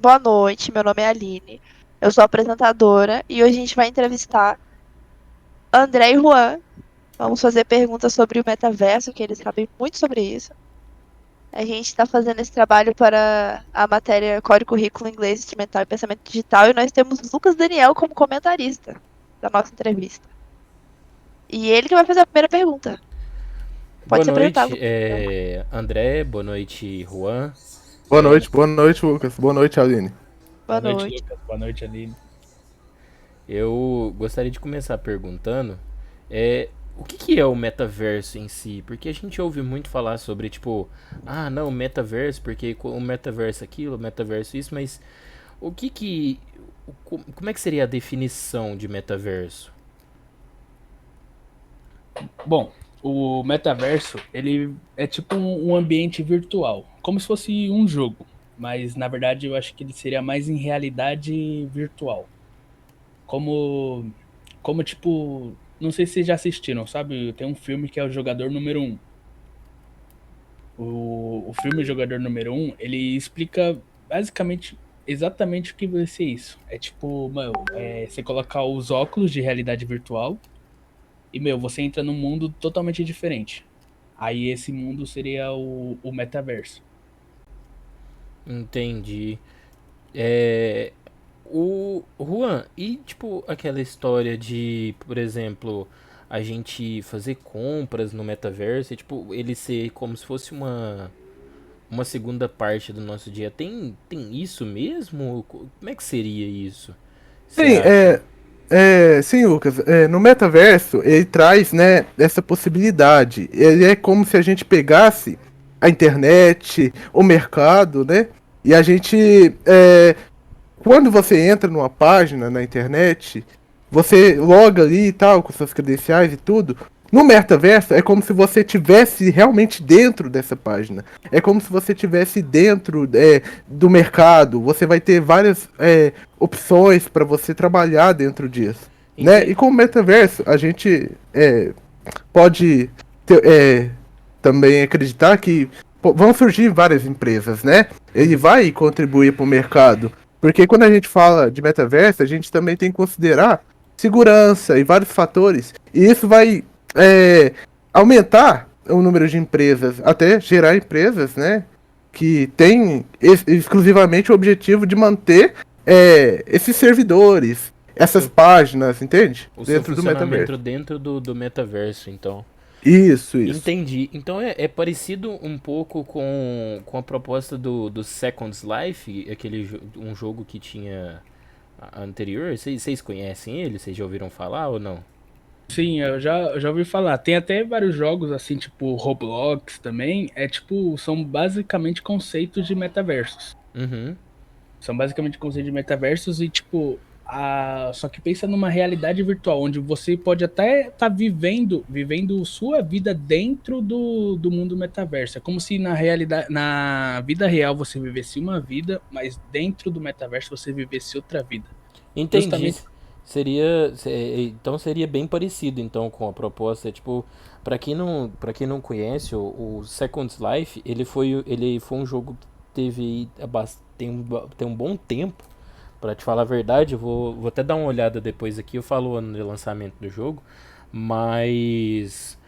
Boa noite, meu nome é Aline. Eu sou apresentadora e hoje a gente vai entrevistar André e Juan. Vamos fazer perguntas sobre o metaverso, que eles sabem muito sobre isso. A gente está fazendo esse trabalho para a matéria Core Currículo Inglês Instrumental e Pensamento Digital e nós temos Lucas Daniel como comentarista da nossa entrevista. E ele que vai fazer a primeira pergunta. Boa Pode se apresentar, noite, Lucas Daniel. André. Boa noite, Juan. Boa noite, Lucas. Boa noite, Aline. Boa Boa noite, noite. Lucas. Boa noite, Aline. Eu gostaria de começar perguntando é, o que é o metaverso em si? Porque a gente ouve muito falar sobre, tipo, ah, não, metaverso, porque o metaverso é aquilo, o metaverso isso, mas o que que. Como é que seria a definição de metaverso? Bom, o metaverso, ele é tipo um ambiente virtual, como se fosse um jogo, mas na verdade eu acho que ele seria mais em realidade virtual. Como tipo, não sei se vocês já assistiram, sabe? Tem um filme que é o Jogador Número Um. O filme Jogador Número Um, ele explica basicamente exatamente o que vai ser isso. É tipo, mano, você colocar os óculos de realidade virtual e, meu, você entra num mundo totalmente diferente. Aí esse mundo seria o metaverso. Entendi. É, o Juan, e tipo aquela história de, por exemplo, a gente fazer compras no metaverso e tipo ele ser como se fosse uma segunda parte do nosso dia. Tem isso mesmo? Como é que seria isso? Você Sim, acha? sim, Lucas. No metaverso, ele traz, né, essa possibilidade. Ele é como se a gente pegasse a internet, o mercado, né? E a gente, quando você entra numa página na internet, você loga ali e tal, com suas credenciais e tudo. No metaverso é como se você tivesse realmente dentro dessa página. É como se você tivesse dentro do mercado. Você vai ter várias opções para você trabalhar dentro disso, né? E Ente- com o metaverso a gente pode também acreditar que vão surgir várias empresas, né? Ele Uhum. vai contribuir para o mercado. Porque quando a gente fala de metaverso, a gente também tem que considerar segurança e vários fatores. E isso vai é, aumentar o número de empresas, até gerar empresas, né? Que têm exclusivamente o objetivo de manter esses servidores, O essas seu, páginas, entende? o seu Dentro do funcionamento metaverso. dentro do metaverso, então. Isso. Entendi. Então é parecido um pouco com a proposta do Second Life, um jogo que tinha anterior. Vocês conhecem ele? Vocês já ouviram falar ou não? Sim, eu já ouvi falar. Tem até vários jogos assim, tipo Roblox também. É tipo, são basicamente conceitos de metaversos. Uhum. São basicamente conceitos de metaversos e, tipo, só que pensa numa realidade virtual, onde você pode até estar vivendo sua vida dentro do mundo metaverso. É como se na realidade, na vida real você vivesse uma vida, mas dentro do metaverso você vivesse outra vida. Entendi. Justamente. Então seria bem parecido então com a proposta, tipo, para quem não conhece, o Second Life, ele foi um jogo que teve tem um bom tempo. Pra te falar a verdade, eu vou até dar uma olhada depois aqui, eu falo o ano de lançamento do jogo, mas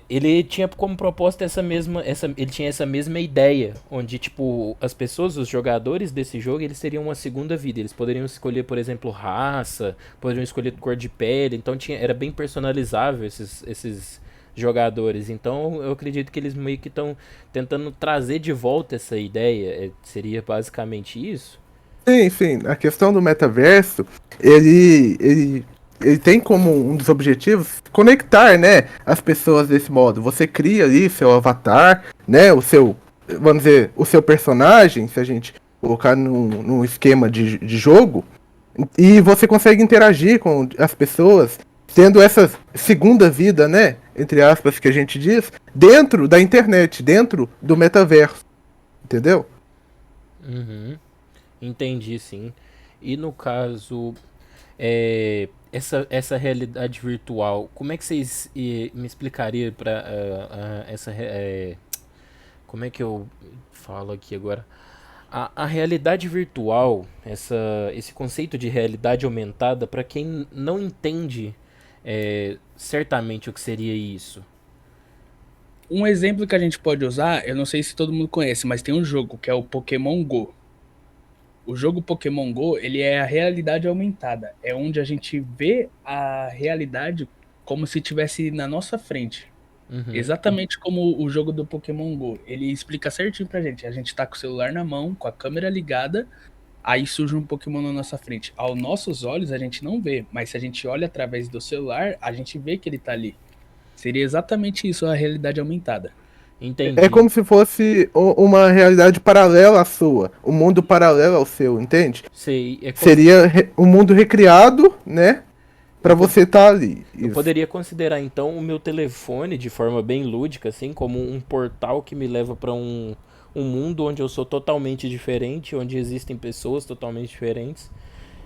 ele tinha como proposta ele tinha essa mesma ideia, onde tipo as pessoas, os jogadores desse jogo, eles teriam uma segunda vida. Eles poderiam escolher, por exemplo, raça, poderiam escolher cor de pele, então era bem personalizável esses jogadores. Então eu acredito que eles meio que estão tentando trazer de volta essa ideia. Seria basicamente isso? Sim. A questão do metaverso, ele, ele, ele tem como um dos objetivos conectar, né, as pessoas desse modo. Você cria ali seu avatar, né, vamos dizer, o seu personagem, se a gente colocar num esquema de jogo, e você consegue interagir com as pessoas, tendo essa segunda vida, né, entre aspas, que a gente diz, dentro da internet, dentro do metaverso, entendeu? Uhum. Entendi, sim. E no caso, essa realidade virtual, como é que vocês me explicariam para como é que eu falo aqui agora? A realidade virtual, esse conceito de realidade aumentada, para quem não entende certamente o que seria isso. Um exemplo que a gente pode usar, eu não sei se todo mundo conhece, mas tem um jogo que é o Pokémon Go. O jogo Pokémon Go, ele é a realidade aumentada. É onde a gente vê a realidade como se estivesse na nossa frente. Uhum. Exatamente como o jogo do Pokémon Go. Ele explica certinho pra gente. A gente tá com o celular na mão, com a câmera ligada, aí surge um Pokémon na nossa frente. Aos nossos olhos a gente não vê, mas se a gente olha através do celular, a gente vê que ele tá ali. Seria exatamente isso a realidade aumentada. É Entendi. como se fosse uma realidade paralela à sua, um mundo paralelo ao seu, entende? Sei, Seria um mundo recriado, né? eu, Pra você estar ali. eu Isso. poderia considerar então o meu telefone de forma bem lúdica, assim, como um portal que me leva para um mundo onde eu sou totalmente diferente, onde existem pessoas totalmente diferentes,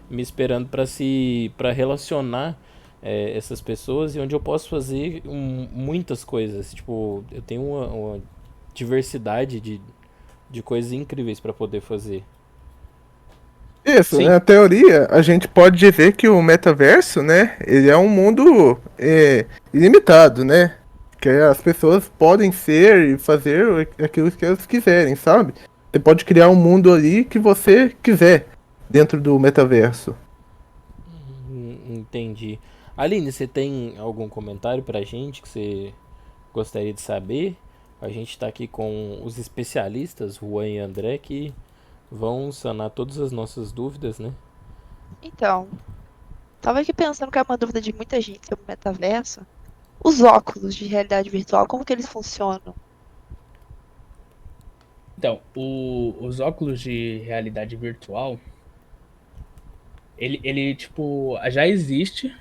me esperando para relacionar essas pessoas e onde eu posso fazer muitas coisas. Tipo, eu tenho uma diversidade de coisas incríveis para poder fazer. Isso, Sim, na teoria, a gente pode dizer que o metaverso, né, ele é um mundo ilimitado, né? Que as pessoas podem ser e fazer aquilo que elas quiserem, sabe? Você pode criar um mundo ali que você quiser dentro do metaverso. entendi. Aline, você tem algum comentário pra gente que você gostaria de saber? A gente está aqui com os especialistas, Juan e André, que vão sanar todas as nossas dúvidas, né? Então, tava aqui pensando que é uma dúvida de muita gente sobre o metaverso. Os óculos de realidade virtual, como que eles funcionam? Então, os óculos de realidade virtual, ele, tipo, já existe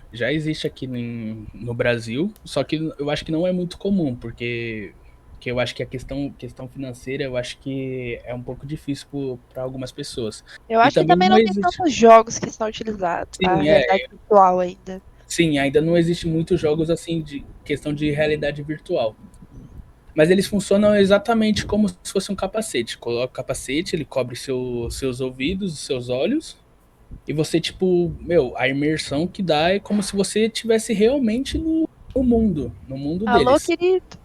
aqui no Brasil, só que eu acho que não é muito comum, porque que eu acho que a questão financeira, eu acho que é um pouco difícil para algumas pessoas. Eu E acho que também também não não tem existe. tantos jogos que são utilizados, a Sim, realidade virtual ainda. sim, ainda não existe muitos jogos assim de questão de realidade virtual. Mas eles funcionam exatamente como se fosse um capacete. Coloca o capacete, ele cobre seus ouvidos, seus olhos. E você, tipo, meu, a imersão que dá é como se você estivesse realmente no mundo Alô, deles. querido?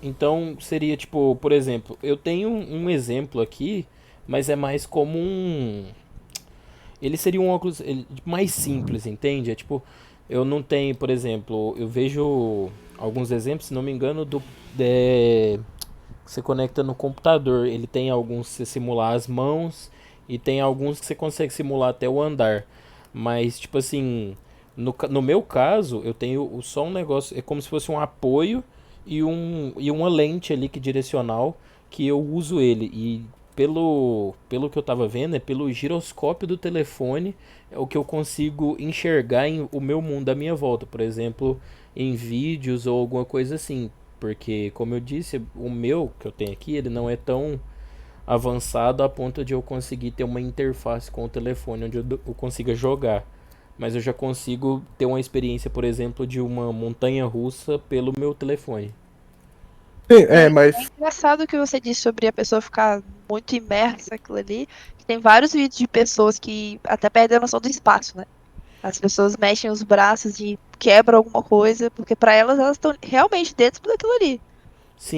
Então seria tipo, por exemplo, eu tenho um exemplo aqui, mas é mais como um. Ele seria um óculos mais simples, entende? É tipo, eu não tenho, por exemplo, eu vejo alguns exemplos, se não me engano, que você conecta no computador. Ele tem alguns que você simular as mãos e tem alguns que você consegue simular até o andar. Mas, tipo assim, no meu caso, eu tenho só um negócio, é como se fosse um apoio e uma lente ali que direcional que eu uso ele. E pelo que eu tava vendo, é pelo giroscópio do telefone é o que eu consigo enxergar em o meu mundo à minha volta. Por exemplo, em vídeos ou alguma coisa assim. Porque, como eu disse, o meu que eu tenho aqui, ele não é tão avançado a ponto de eu conseguir ter uma interface com o telefone onde eu consiga jogar. Mas eu já consigo ter uma experiência, por exemplo, de uma montanha russa pelo meu telefone. Sim, É mas engraçado o que você disse sobre a pessoa ficar muito imersa naquilo ali. Que tem vários vídeos de pessoas que até perdem a noção do espaço, né? As pessoas mexem os braços e quebram alguma coisa, porque pra elas estão realmente dentro daquilo ali.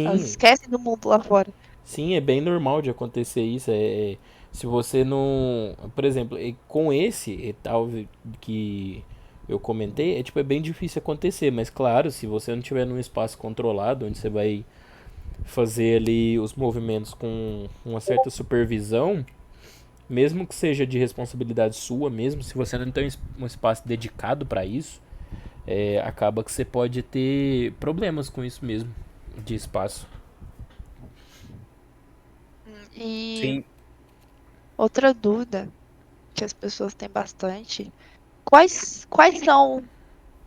Elas Sim, esquecem do mundo lá fora. sim, é bem normal de acontecer isso. Se você não. Por exemplo, com esse e tal que eu comentei, tipo, é bem difícil acontecer. Mas claro, se você não tiver num espaço controlado, onde você vai fazer ali os movimentos com uma certa supervisão, mesmo que seja de responsabilidade sua mesmo, se você não tem um espaço dedicado para isso, acaba que você pode ter problemas com isso mesmo, de espaço. E Sim. outra dúvida que as pessoas têm bastante, quais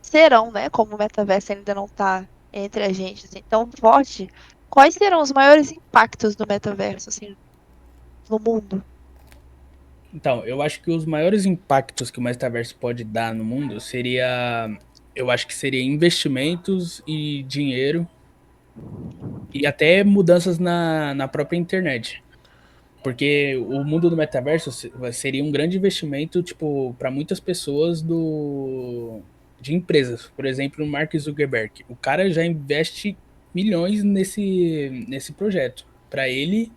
serão, né, como o metaverso ainda não tá entre a gente assim, tão forte, quais serão os maiores impactos do metaverso assim no mundo? Então, eu acho que os maiores impactos que o metaverso pode dar no mundo eu acho que seria investimentos e dinheiro e até mudanças na própria internet. Porque o mundo do metaverso seria um grande investimento, tipo, para muitas pessoas de empresas. Por exemplo, o Mark Zuckerberg. O cara já investe milhões nesse projeto. Para ele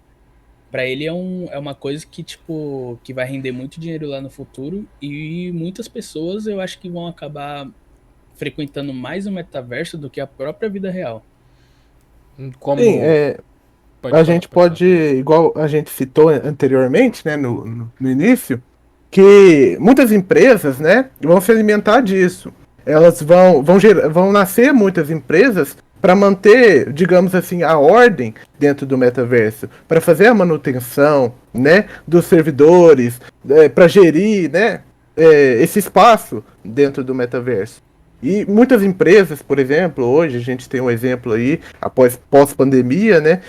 é uma coisa que, tipo, que vai render muito dinheiro lá no futuro. E muitas pessoas eu acho que vão acabar frequentando mais o metaverso do que a própria vida real. Sim, Como. Pode a falar, gente pode falar. pode, igual a gente citou anteriormente, né, no início, que muitas empresas, né, vão se alimentar disso. Elas vão nascer muitas empresas para manter, digamos assim, a ordem dentro do metaverso, para fazer a manutenção, né, dos servidores, para gerir, né, esse espaço dentro do metaverso. E muitas empresas, por exemplo, hoje a gente tem um exemplo aí, após pós-pandemia, né,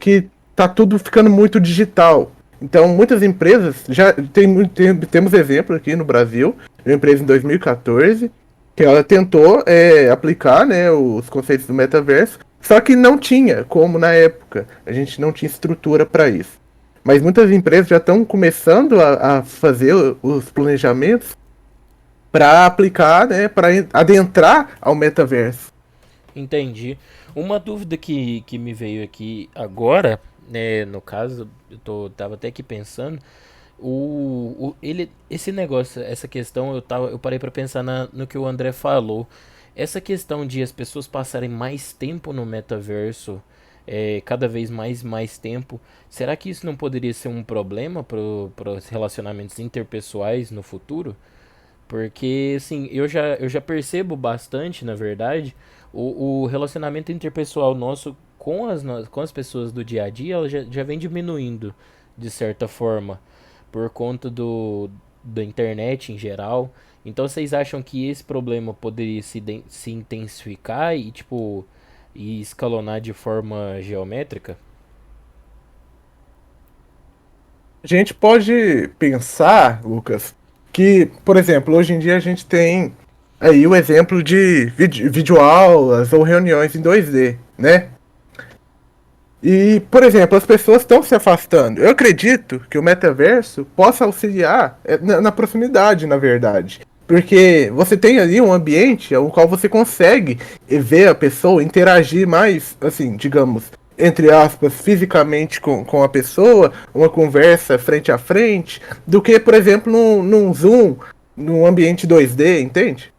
que tá tudo ficando muito digital. Então, muitas empresas já temos exemplo aqui no Brasil, uma empresa em 2014 que ela tentou aplicar, né, os conceitos do metaverso, só que não tinha como na época. A gente não tinha estrutura para isso. Mas muitas empresas já estão começando a fazer os planejamentos para aplicar, né, para adentrar ao metaverso. Entendi. Uma dúvida que me veio aqui agora, né, no caso, tava até aqui pensando, esse negócio, essa questão, eu parei pra pensar no que o André falou. Essa questão de as pessoas passarem mais tempo no metaverso, cada vez mais tempo, será que isso não poderia ser um problema para os relacionamentos interpessoais no futuro? Porque, assim, eu já percebo bastante, na verdade, o relacionamento interpessoal nosso com as pessoas do dia a dia, ela já vem diminuindo, de certa forma, por conta da internet em geral. Então, vocês acham que esse problema poderia se intensificar e, tipo, e escalonar de forma geométrica? A gente pode pensar, Lucas, que, por exemplo, hoje em dia a gente tem aí o exemplo de videoaulas ou reuniões em 2D, né? E, por exemplo, as pessoas estão se afastando. Eu acredito que o metaverso possa auxiliar na proximidade, na verdade. Porque você tem ali um ambiente ao qual você consegue ver a pessoa, interagir mais, assim, digamos, entre aspas, fisicamente com a pessoa, uma conversa frente a frente, do que, por exemplo, num Zoom, num ambiente 2D, entende?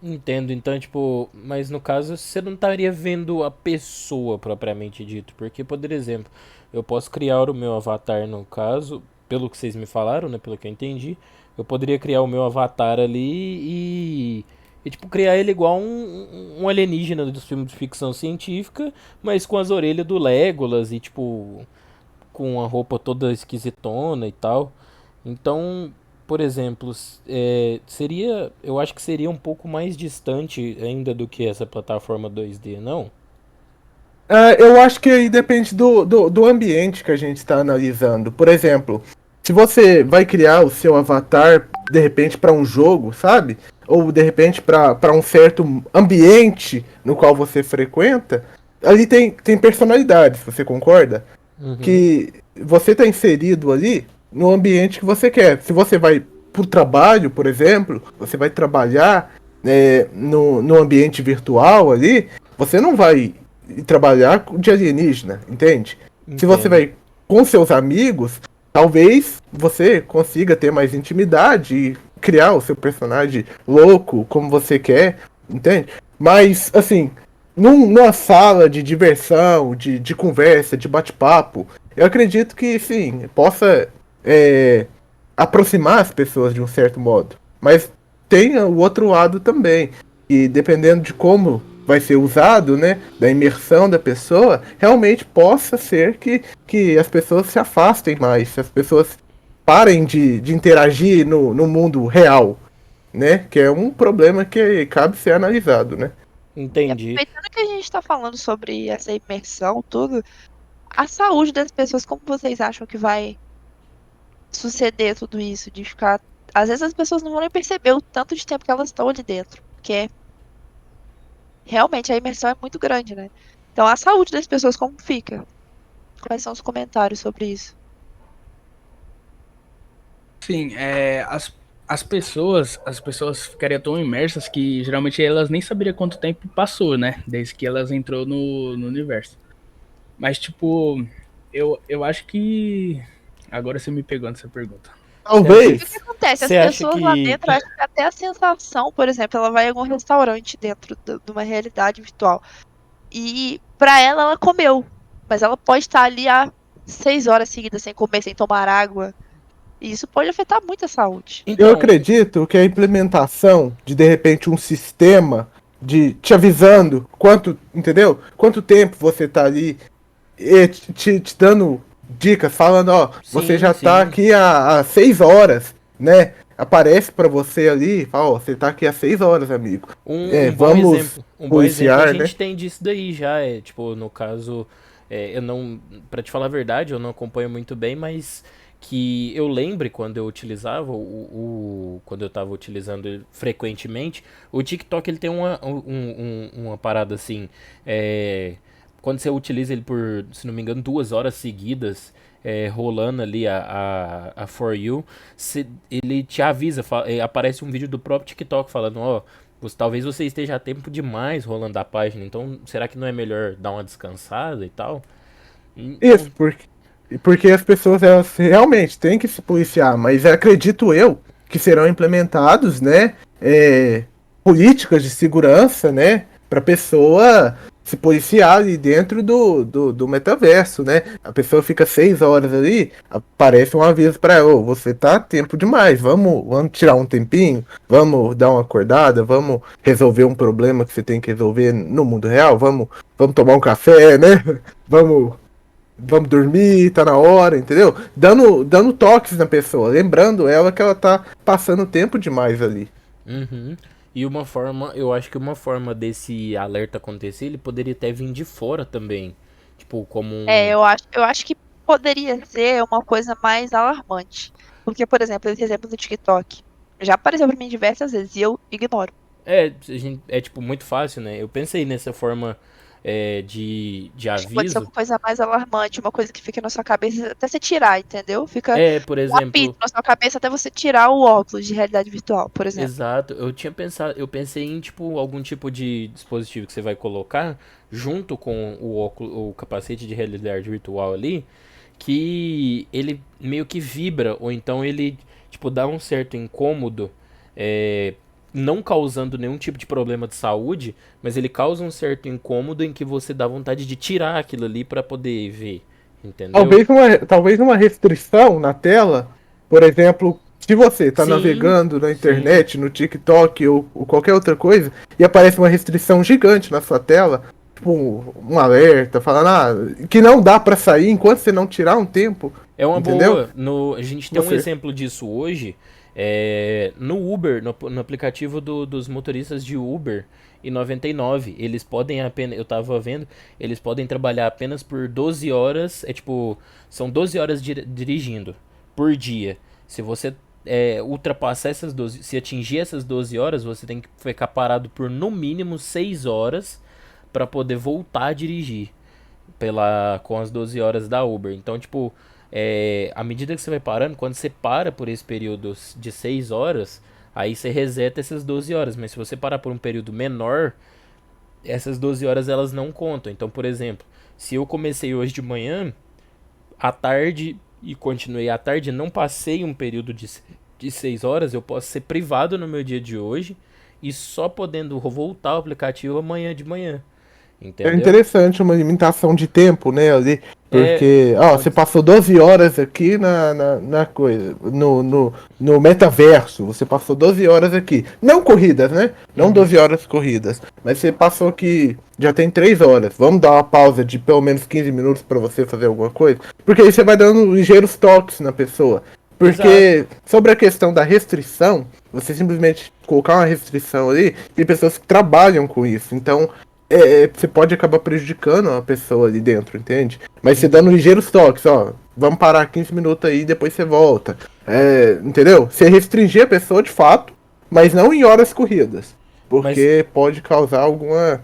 Entendo, então, tipo, mas no caso você não estaria vendo a pessoa propriamente dito, porque, por exemplo, eu posso criar o meu avatar no caso, pelo que vocês me falaram, né, pelo que eu entendi, eu poderia criar o meu avatar ali tipo, criar ele igual um alienígena dos filmes de ficção científica, mas com as orelhas do Legolas e, tipo, com a roupa toda esquisitona e tal. Então, por exemplo, eu acho que seria um pouco mais distante ainda do que essa plataforma 2D, não? Eu acho que aí depende do ambiente que a gente está analisando. Por exemplo, se você vai criar o seu avatar de repente para um jogo, sabe? Ou de repente para um certo ambiente no qual você frequenta, ali tem personalidades, você concorda? Uhum. Que você está inserido ali no ambiente que você quer. Se você vai para o trabalho, por exemplo, você vai trabalhar no ambiente virtual ali, você não vai trabalhar de alienígena, entende? Se você Entendo. vai com seus amigos, talvez você consiga ter mais intimidade e criar o seu personagem louco como você quer, entende? Mas, assim, numa sala de diversão, de conversa, de bate-papo, eu acredito que, sim, possa aproximar as pessoas de um certo modo. Mas tem o outro lado também, e dependendo de como vai ser usado, né, da imersão da pessoa, realmente possa ser que as pessoas se afastem mais, as pessoas parem de interagir no mundo real, né, que é um problema que cabe ser analisado, né. E Entendi. aproveitando que a gente tá falando sobre essa imersão, tudo, a saúde das pessoas, como vocês acham que vai suceder tudo isso? De ficar. Às vezes as pessoas não vão nem perceber o tanto de tempo que elas estão ali dentro. Porque realmente a imersão é muito grande, né? Então a saúde das pessoas como fica? Quais são os comentários sobre isso? Sim, as pessoas ficariam tão imersas que geralmente elas nem saberiam quanto tempo passou, né? Desde que elas entrou no universo. Mas, tipo, eu acho que. Agora você me pegou nessa pergunta. Você acha, E o que Talvez. acontece? As você acha pessoas lá que. dentro, acho que até a sensação, por exemplo, ela vai em algum restaurante dentro de uma realidade virtual. E pra ela comeu. Mas ela pode estar ali há 6 horas seguidas sem comer, sem tomar água. E isso pode afetar muito a saúde. Eu Então, acredito que a implementação de repente um sistema de te avisando quanto, entendeu? Quanto tempo você tá ali e te dando dicas, falando, ó, você sim, já tá sim. aqui há 6 horas, né? Aparece pra você ali, fala, ó, você tá aqui há 6 horas, amigo. Um bom Vamos exemplo, um bom exemplo a policiar, né? gente tem disso daí já, tipo, no caso, eu não, pra te falar a verdade, eu não acompanho muito bem, mas que eu lembre quando eu utilizava quando eu tava utilizando frequentemente, o TikTok ele tem uma parada assim, é, quando você utiliza ele por, se não me engano, 2 horas seguidas, rolando ali a For You, ele te avisa, aparece um vídeo do próprio TikTok falando, ó, talvez você esteja a tempo demais rolando a página, então será que não é melhor dar uma descansada e tal? Então, Isso, porque as pessoas elas realmente têm que se policiar, mas acredito eu que serão implementados, né, políticas de segurança, né, para pessoa se policiar ali dentro do metaverso, né? A pessoa fica 6 horas ali, aparece um aviso para ela, ô, você tá tempo demais, vamos tirar um tempinho, vamos dar uma acordada, vamos resolver um problema que você tem que resolver no mundo real, vamos tomar um café, né? Vamos dormir, tá na hora, entendeu? Dando toques na pessoa, lembrando ela que ela tá passando tempo demais ali. uhum. E uma forma, eu acho que uma forma desse alerta acontecer, ele poderia até vir de fora também. Tipo, como um. Eu acho que poderia ser uma coisa mais alarmante. Porque, por exemplo, esse exemplo do TikTok já apareceu pra mim diversas vezes e eu ignoro. É tipo muito fácil, né? Eu pensei nessa forma de Acho que pode ser aviso. uma coisa mais alarmante, uma coisa que fica na sua cabeça até você tirar, entendeu? Fica Por um apito exemplo, na sua cabeça até você tirar o óculos de realidade virtual, por exemplo. exato. Eu pensei em tipo algum tipo de dispositivo que você vai colocar junto com o óculos, o capacete de realidade virtual ali, que ele meio que vibra ou então ele tipo dá um certo incômodo, é, não causando nenhum tipo de problema de saúde, mas ele causa um certo incômodo em que você dá vontade de tirar aquilo ali pra poder ver, entendeu? Talvez uma restrição na tela, por exemplo, se você está Sim, navegando na sim. internet, no TikTok ou qualquer outra coisa, e aparece uma restrição gigante na sua tela, tipo um alerta falando que não dá para sair enquanto você não tirar um tempo, É uma entendeu? boa. A gente tem um Você. exemplo disso hoje. No Uber, no aplicativo dos motoristas de Uber e 99, eles podem apenas, eu tava vendo, eles podem trabalhar apenas por 12 horas, tipo, são 12 horas dirigindo por dia. Se você ultrapassar essas 12, se atingir essas 12 horas, você tem que ficar parado por no mínimo 6 horas para poder voltar a dirigir com as 12 horas da Uber. Então, tipo, à medida que você vai parando, quando você para por esse período de 6 horas, aí você reseta essas 12 horas. Mas se você parar por um período menor, essas 12 horas elas não contam. Então, por exemplo, se eu comecei hoje de manhã, à tarde e continuei à tarde, não passei um período de 6 horas, eu posso ser privado no meu dia de hoje e só podendo voltar ao aplicativo amanhã de manhã. É Entendeu? interessante uma limitação de tempo, né, ali, É, porque, ó, você pode. passou 12 horas aqui na coisa, no metaverso, você passou 12 horas aqui, não corridas, né, não Uhum. 12 horas corridas, mas você passou aqui, já tem 3 horas, vamos dar uma pausa de pelo menos 15 minutos para você fazer alguma coisa, porque aí você vai dando ligeiros toques na pessoa, Exato. porque sobre a questão da restrição, você simplesmente colocar uma restrição ali, tem pessoas que trabalham com isso, então você pode acabar prejudicando a pessoa ali dentro, entende? Mas você dando Uhum. ligeiros toques, ó, vamos parar 15 minutos aí e depois você volta. Entendeu? Você restringir a pessoa de fato, mas não em horas corridas. Mas Porque pode causar alguma.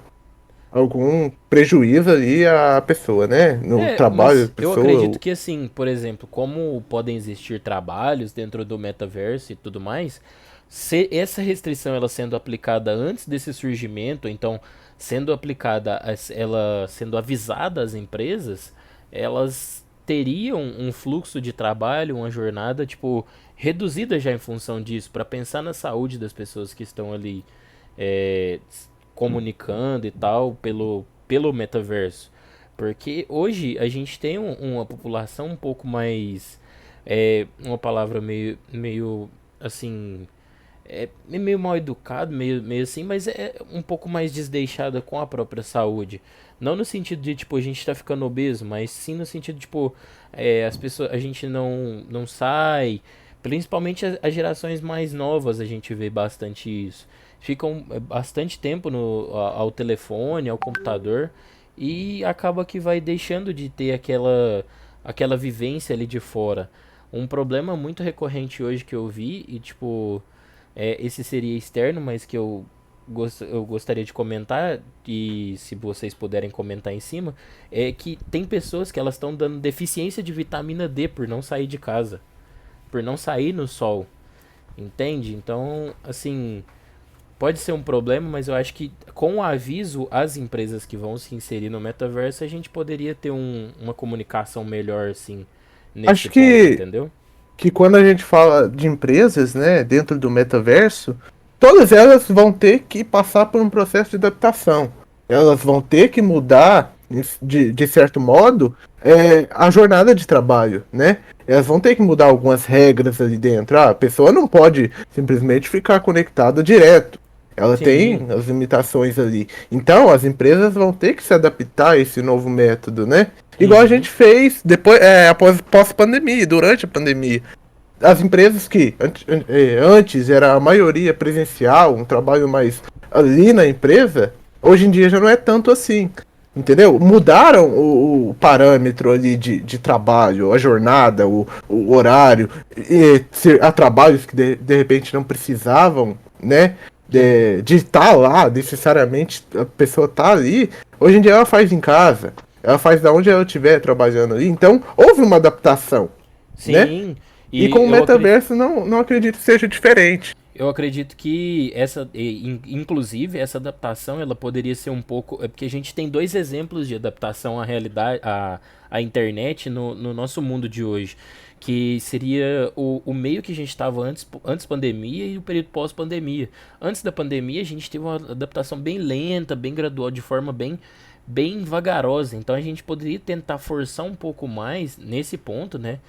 algum prejuízo ali à pessoa, né? No trabalho Mas da eu pessoa. acredito que assim, por exemplo, como podem existir trabalhos dentro do metaverso e tudo mais, se essa restrição ela sendo aplicada antes desse surgimento, então sendo aplicada, ela sendo avisada às empresas, elas teriam um fluxo de trabalho, uma jornada tipo reduzida já em função disso, para pensar na saúde das pessoas que estão ali é, comunicando e tal pelo metaverso. Porque hoje a gente tem uma população um pouco mais. Uma palavra meio assim. Meio mal educado, meio assim, mas é um pouco mais desleixada com a própria saúde. Não no sentido de, tipo, a gente tá ficando obeso, mas sim no sentido, tipo, as pessoas, a gente não sai. Principalmente as gerações mais novas a gente vê bastante isso. Ficam bastante tempo ao telefone, ao computador, e acaba que vai deixando de ter aquela vivência ali de fora. Um problema muito recorrente hoje que eu vi, e tipo, esse seria externo, mas que eu gostaria de comentar, e se vocês puderem comentar em cima, é que tem pessoas que elas estão dando deficiência de vitamina D por não sair de casa, por não sair no sol, entende? Então, assim, pode ser um problema, mas eu acho que com o aviso às empresas que vão se inserir no metaverso, a gente poderia ter uma comunicação melhor, assim, nesse Acho ponto, que entendeu? que quando a gente fala de empresas, né, dentro do metaverso, todas elas vão ter que passar por um processo de adaptação. Elas vão ter que mudar, de certo modo, a jornada de trabalho, né? Elas vão ter que mudar algumas regras ali dentro. Ah, a pessoa não pode simplesmente ficar conectada direto. Ela tem Sim, as limitações ali. Então, as empresas vão ter que se adaptar a esse novo método, né? Igual a uhum, gente fez depois, após pós-pandemia, durante a pandemia. As empresas que antes era a maioria presencial, um trabalho mais ali na empresa, hoje em dia já não é tanto assim. Entendeu? Mudaram o parâmetro ali de trabalho, a jornada, o horário. Há trabalhos que de repente não precisavam, né? sim. De estar lá, necessariamente a pessoa tá ali. Hoje em dia ela faz em casa. Ela faz da onde ela estiver trabalhando ali. Então, houve uma adaptação, né? Sim, E e com o metaverso não acredito que seja diferente. eu acredito que inclusive essa adaptação, ela poderia ser um pouco, porque a gente tem dois exemplos de adaptação à realidade, à internet no nosso mundo de hoje, que seria o meio que a gente estava antes pandemia e o período pós-pandemia. Antes da pandemia, a gente teve uma adaptação bem lenta, bem gradual, de forma bem vagarosa. Então a gente poderia tentar forçar um pouco mais nesse ponto, né?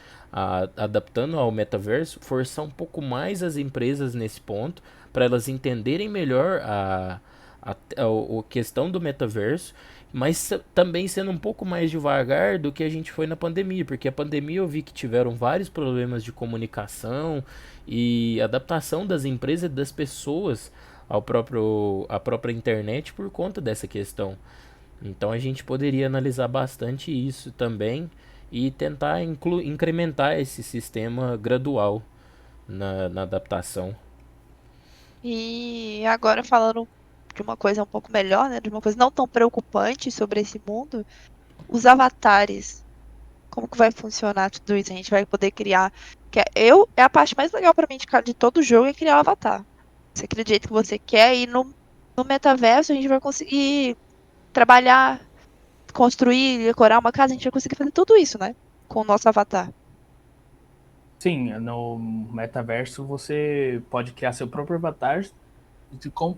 Adaptando ao metaverso, forçar um pouco mais as empresas nesse ponto, para elas entenderem melhor a questão do metaverso, mas também sendo um pouco mais devagar do que a gente foi na pandemia, porque a pandemia eu vi que tiveram vários problemas de comunicação e adaptação das empresas e das pessoas à própria internet por conta dessa questão. Então a gente poderia analisar bastante isso também e tentar incrementar esse sistema gradual na adaptação. E agora falando de uma coisa um pouco melhor, né? De uma coisa não tão preocupante sobre esse mundo, os avatares. Como que vai funcionar tudo isso? A gente vai poder criar. É a parte mais legal pra mim de todo jogo é criar o avatar. Você cria do jeito que você quer e no metaverso a gente vai conseguir trabalhar, construir, decorar uma casa, a gente vai conseguir fazer tudo isso, né? Com o nosso avatar. Sim, no metaverso você pode criar seu próprio avatar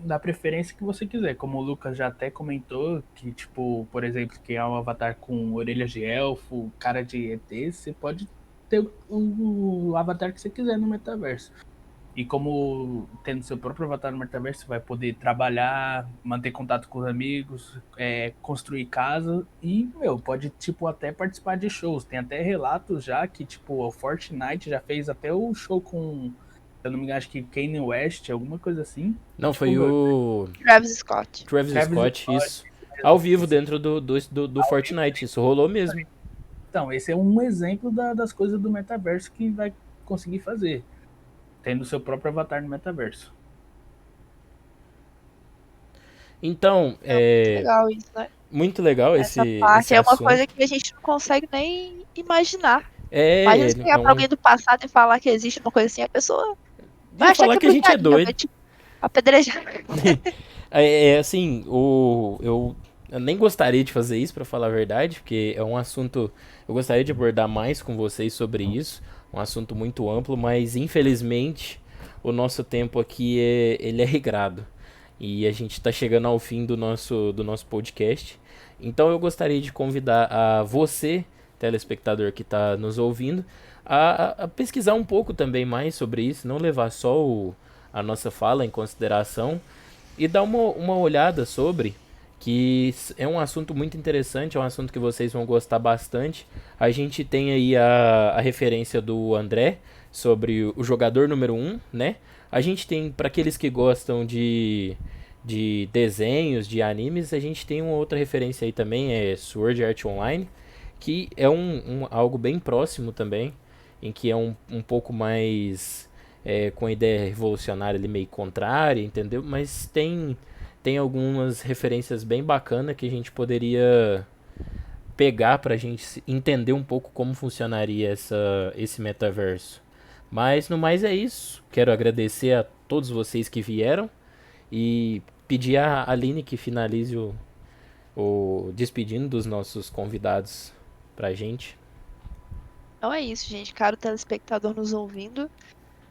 da preferência que você quiser. Como o Lucas já até comentou, que, tipo, por exemplo, criar um avatar com orelhas de elfo, cara de ET, você pode ter o avatar que você quiser no metaverso. E como tendo seu próprio avatar no metaverso, você vai poder trabalhar, manter contato com os amigos, construir casa e, meu, pode, tipo, até participar de shows. Tem até relatos já que, tipo, o Fortnite já fez até o show com, se eu não me engano, acho que Kanye West, alguma coisa assim. E, Não, tipo, foi meu, o Travis Scott. Travis Travis Scott, Scott, isso. Ao vivo esse, dentro do Fortnite. Isso rolou mesmo. então, esse é um exemplo das coisas do metaverso que vai conseguir fazer, tendo seu próprio avatar no metaverso. Então, É muito legal isso, né? muito legal Essa esse parte é uma coisa assunto. que a gente não consegue nem imaginar. Imagina É, se pegar é pra um, alguém do passado e falar que existe uma coisa assim, a pessoa vai ia achar falar que é que a gente é bruxaria, vai doido. tipo apedrejar. Assim, eu nem gostaria de fazer isso, pra falar a verdade, porque é um assunto. Eu gostaria de abordar mais com vocês sobre isso. Um assunto muito amplo, mas infelizmente o nosso tempo aqui ele é regrado. E a gente está chegando ao fim do nosso podcast. Então eu gostaria de convidar a você, telespectador que está nos ouvindo, a pesquisar um pouco também mais sobre isso, não levar só a nossa fala em consideração e dar uma olhada sobre, que é um assunto muito interessante, é um assunto que vocês vão gostar bastante. A gente tem aí a referência do André sobre o jogador número um, né? A gente tem, para aqueles que gostam de desenhos, de animes, a gente tem uma outra referência aí também, é Sword Art Online, que é algo bem próximo também, em que é um pouco mais com a ideia revolucionária ali meio contrária, entendeu? Mas tem algumas referências bem bacanas que a gente poderia pegar pra gente entender um pouco como funcionaria esse metaverso. Mas no mais é isso. Quero agradecer a todos vocês que vieram e pedir a Aline que finalize o despedindo dos nossos convidados pra gente. Então é isso, gente. Caro telespectador nos ouvindo,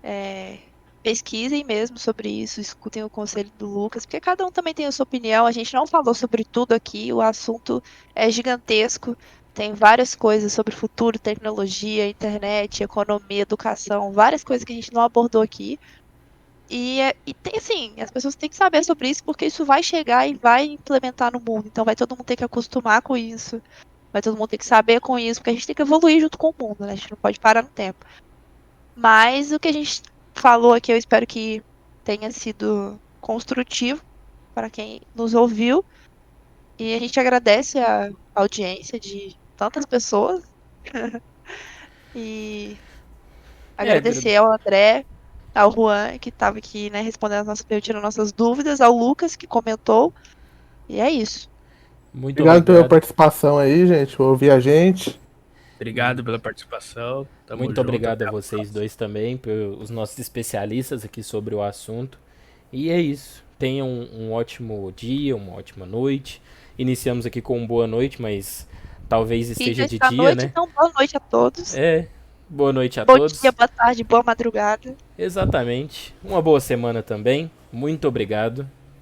é, pesquisem mesmo sobre isso, escutem o conselho do Lucas, porque cada um também tem a sua opinião. A gente não falou sobre tudo aqui, o assunto é gigantesco. Tem várias coisas sobre futuro, tecnologia, internet, economia, educação, várias coisas que a gente não abordou aqui. E tem assim, as pessoas têm que saber sobre isso porque isso vai chegar e vai implementar no mundo. Então vai todo mundo ter que acostumar com isso. Vai todo mundo ter que saber com isso, porque a gente tem que evoluir junto com o mundo, né? A gente não pode parar no tempo. Mas o que a gente falou aqui, eu espero que tenha sido construtivo para quem nos ouviu. E a gente agradece a audiência de tantas pessoas. E É, agradecer ao André, ao Juan, que estava aqui, né, respondendo as nossas perguntas, tirando nossas dúvidas, ao Lucas, que comentou. E é isso. muito Obrigado pela obrigado. participação aí, gente, por ouvir a gente. Obrigado pela participação. Tamo Muito junto. obrigado a Até a vocês próxima. dois também, pelos nossos especialistas aqui sobre o assunto. E é isso. Tenham um ótimo dia, uma ótima noite. Iniciamos aqui com boa noite, mas talvez E esteja já de está à dia, noite, né? então boa noite a todos. É. Boa noite a Bom dia, todos. boa tarde, boa madrugada. Exatamente. Uma boa semana também. Muito obrigado.